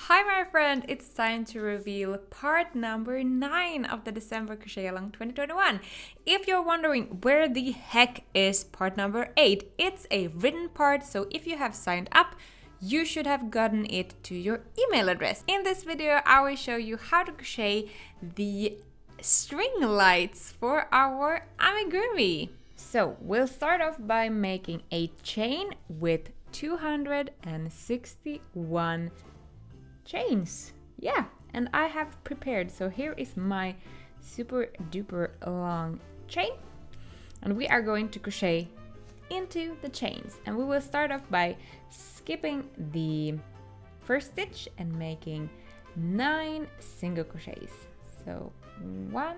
Hi my friend, it's time to reveal part number 9 of the December Crochet Along 2021. If you're wondering where the heck is part number 8, it's a written part, so if you have signed up, you should have gotten it to your email address. In this video, I will show you how to crochet the string lights for our amigurumi. So we'll start off by making a chain with 261 chains. Yeah, and I have prepared, so here is my super duper long chain, and we are going to crochet into the chains, and we will start off by skipping the first stitch and making 9 single crochets. So 1,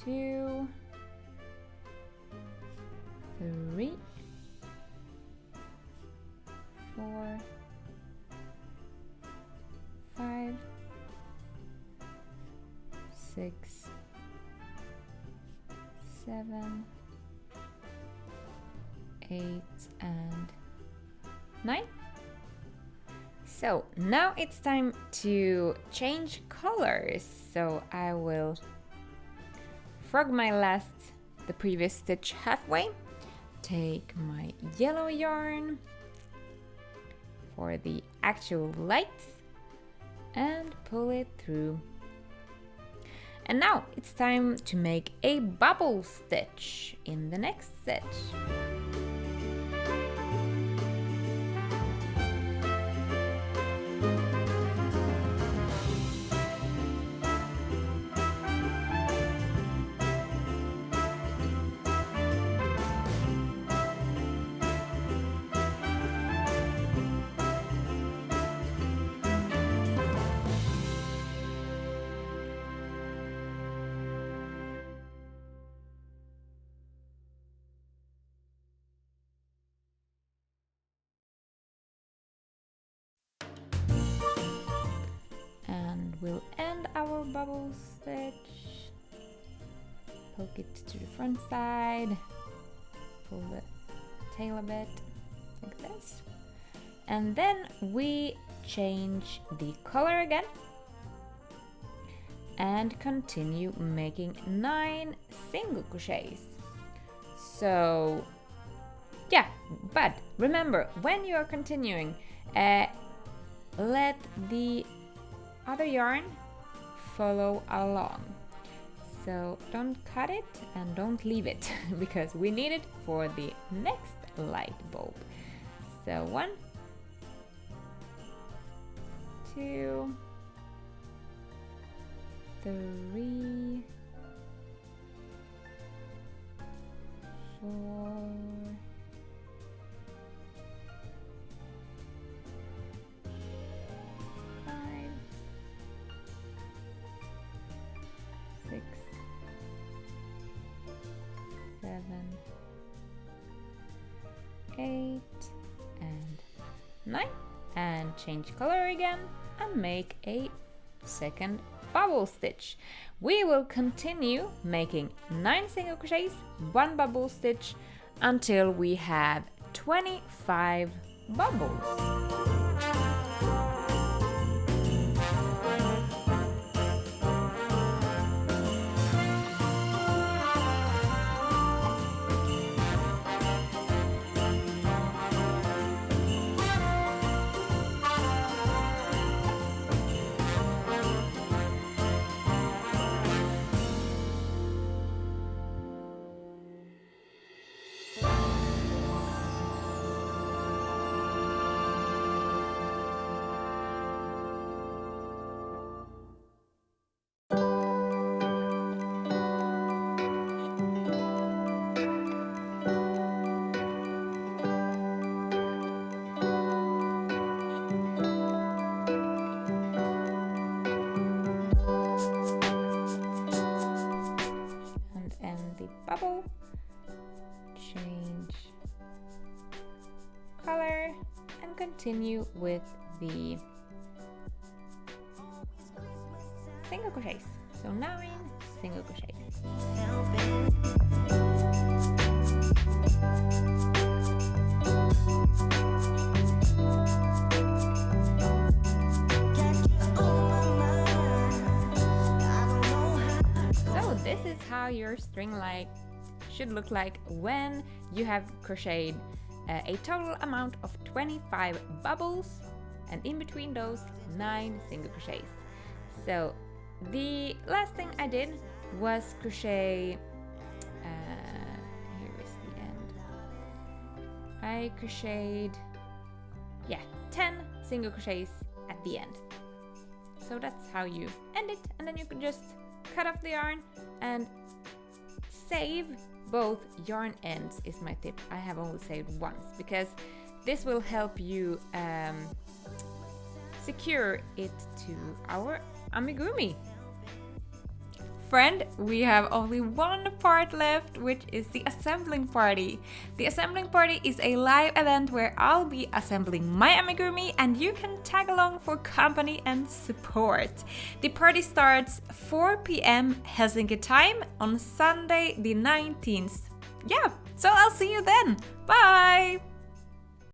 2, 3, 4, 5, 6, 7, 8, and 9. So now it's time to change colors. So I will frog my the previous stitch halfway, take my yellow yarn for the actual lights and pull it through. And now it's time to make a bubble stitch in the next stitch. We'll end our bubble stitch, poke it to the front side, pull the tail a bit like this, and then we change the color again and continue making 9 single crochets. So yeah, but remember, when you are continuing, let the other yarn follow along. So don't cut it and don't leave it because we need it for the next light bulb. So 1, 2, 3, 4, 6, 7, 8, and 9, and change color again and make a second bubble stitch. We will continue making 9 single crochets, 1 bubble stitch until we have 25 bubbles. Bubble, change color, and continue with the single crochets. So 9 single crochets. your string should look like when you have crocheted a total amount of 25 bubbles, and in between those 9 single crochets. So the last thing I did was crochet, here is the end. I crocheted, 10 single crochets at the end. So that's how you end it, and then you can just cut off the yarn and save both yarn ends is my tip. I have only saved once because this will help you secure it to our amigurumi. Friend, we have only one part left, which is the assembling party. The assembling party is a live event where I'll be assembling my amigurumi and you can tag along for company and support. The party starts 4 p.m. Helsinki time on Sunday the 19th. Yeah, so I'll see you then. Bye!